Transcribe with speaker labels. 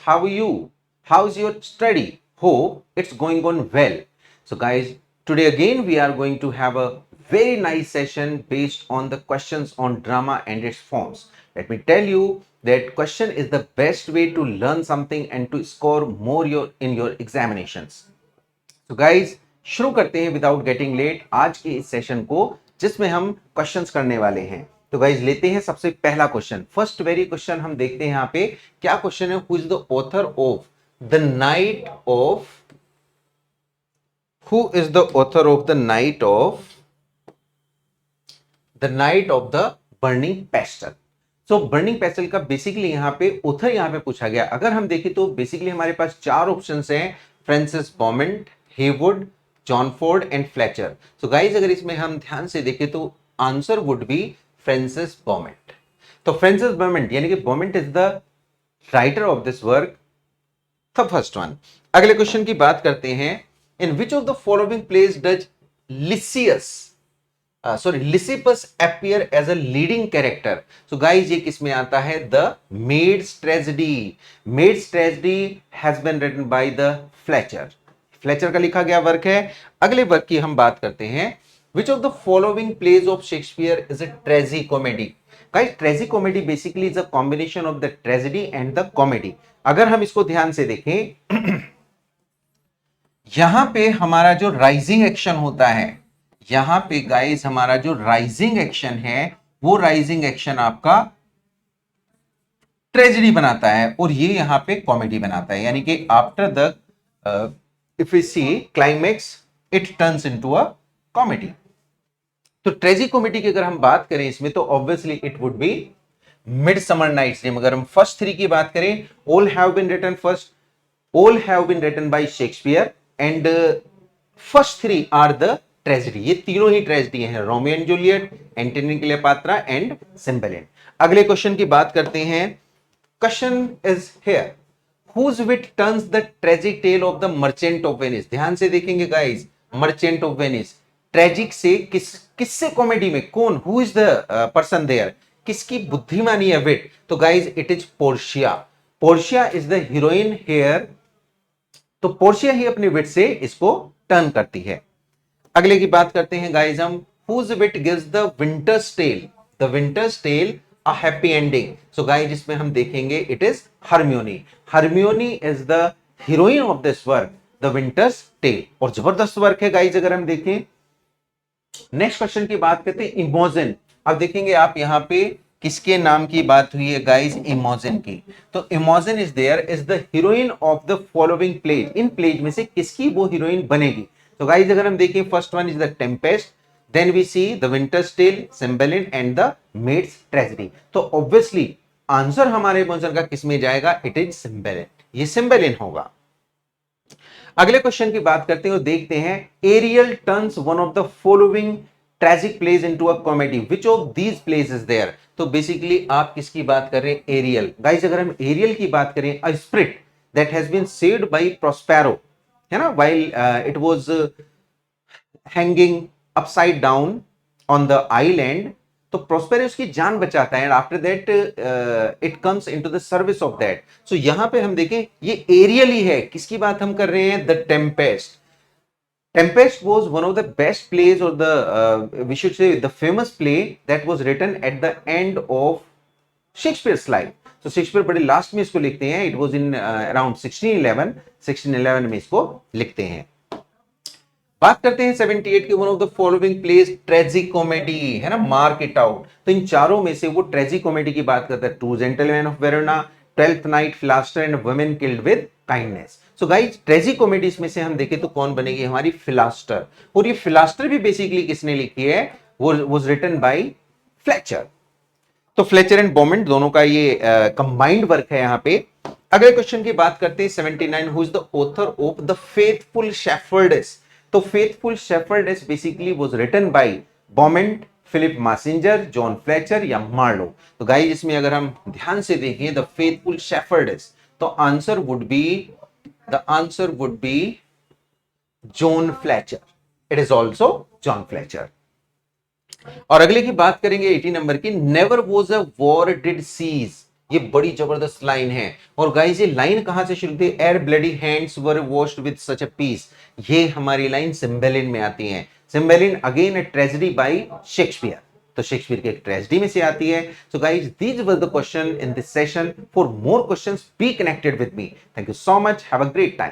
Speaker 1: how are you? How's your study? Hope it's going on well. So guys, today again we are going to have a very nice session based on the questions on drama and its forms. Let me tell you that question is the best way to learn something and to score more in your examinations. तो guys शुरू करते हैं without getting late आज के इस session को, जिसमें हम क्वेश्चंस करने वाले हैं। तो गाइज लेते हैं सबसे पहला क्वेश्चन। फर्स्ट वेरी क्वेश्चन हम देखते हैं यहाँ पे क्या क्वेश्चन है। Who is the author of the night of who is the author of the night of the burning pastel. So burning pastel का बेसिकली यहाँ पे ऑथर यहाँ पे पूछा गया। अगर हम देखें तो बेसिकली हमारे पास चार ऑप्शंस हैं, Francis Beaumont, Heywood, John Ford and Fletcher. So guys अगर इसमें हम ध्यान से देखें तो answer would be Francis Beaumont. तो फ्रांसिस बॉमंट यानी कि Beaumont is the writer of this work, the first one. अगले क्वेश्चन की बात करते हैं। In which of the following place does Lysippus appear as a leading character? So guys ये किस में आता है? The Maid's Tragedy. Maid's Tragedy has been written by the Fletcher. Fletcher का लिखा गया वर्क है। अगले वर्क की हम बात करते हैं। Which of the following plays of Shakespeare is a tragicomedy? Guys tragicomedy basically is a combination of the tragedy and the comedy. अगर हम इसको ध्यान से देखें यहां पे हमारा जो राइजिंग एक्शन होता है, यहां पे गाइस हमारा जो राइजिंग एक्शन है वो राइजिंग एक्शन आपका ट्रेजेडी बनाता है और ये यहां पे कॉमेडी बनाता है। यानी कि after the if we see climax it turns into a comedy. तो ट्रेजी कॉमेडी की अगर हम बात करें इसमें तो obviously it would be Midsummer Night's Dream. अगर हम फर्स्ट थ्री की बात करें, all have been written by Shakespeare and first three are the tragedy. ये तीनों ही ट्रेजेडी हैं, Romeo and Juliet, Antony Cleopatra and Cymbeline. अगले क्वेश्चन की बात करते हैं। Question is here, Whose wit turns the tragic tale of the Merchant of Venice? ध्यान से देखेंगे guys, Merchant of Venice tragic से किससे कॉमेडी में कौन, who is the person there, किसकी बुद्धिमानी है विट? तो guys it is Portia. Portia is the heroine here. तो पोर्शिया ही अपने विट से इसको टर्न करती है। अगले की बात करते हैं गाइस हम। Whose wit gives the Winter's Tale? The Winter's Tale a happy ending. So guys इसमें हम देखेंगे it is Hermione. Hermione is the heroine of this work, The Winter's Tale. और जबरदस्त वर्क है गाइज अगर हम देखें। नेक्स्ट क्वेश्चन की बात करते हैं इमोजन। अब देखेंगे आप यहाँ पे किसके नाम की बात हुई है गाइज, इमोजन की। तो Imogen is there is the heroine of the following plays. In plays में से किसकी वो हीरोइन बनेगी? तो गाइज अगर हम देखें first one is the Tempest, then we see the Winter's Tale, Cymbeline and the Maid's Tragedy. तो obviously आंसर हमारे इमोजन का किस में जाएगा? इट इज सिम्बेलिन, ये सिम्बेलिन होगा। अगले क्वेश्चन की बात करते हैं और देखते हैं। Ariel turns one of the following tragic plays into a comedy, which of these plays is there? तो बेसिकली आप किसकी बात कर रहे हैं? एरियल। गाइस अगर हम एरियल की बात करें, a spirit that has been saved by Prospero, है ना, while it was hanging upside down on the island. तो प्रोस्पेरो उसकी जान बचाता है and after that it comes into the service of that. So यहां पे हम देखें ये एरियल ही है। किसकी बात हम कर रहे हैं? The Tempest. Tempest was one of the best plays और the we should say the famous play that was written at the end of Shakespeare's life. तो शेक्सपियर बड़े लास्ट में इसको लिखते हैं। इट वाज इन अराउंड 1611 में इसको लिखते हैं। बात करते हैं 78 की। One of the following pledge tragic comedy, है ना, मार्क इट आउट। तो इन चारों में से वो ट्रेजिक कॉमेडी की बात करता है। Two gentlemen of Verona, twelfth night, Philaster and women killed with kindness. So guys tragic comedies में से हम देखें तो कौन बनेगी? हमारी फिलास्टर। और ये फिलास्टर भी बेसिकली किसने लिखी है? वो वाज रिटन बाय फ्लेचर। तो फ्लेचर एंड बॉमंट दोनों का ये कंबाइंड वर्क है यहाँ पे। अगले क्वेश्चन की बात करते हैं 79। Who is the author of the faithful शेफर्डेस? तो faithful shepherdess basically was written by Beaumont, Philip Massinger, John Fletcher या मार्लो। तो गाइस इसमें अगर हम ध्यान से देखें द फेथफुल शेफर्डेस, तो answer would be John Fletcher. It is also John Fletcher. और अगले की बात करेंगे 80 नंबर की। Never was a war did cease ये बड़ी जबरदस्त लाइन है। और गाइस ये लाइन कहां से शुरू थी? Ere bloody hands were washed with such a peace. ये हमारी लाइन सिम्बेलिन में आती है। Cymbeline again a tragedy by Shakespeare, तो शेक्सपियर की एक ट्रेजेडी में से आती है। So guys these were the question in this session. For more questions be connected with me. Thank you so much, have a great time.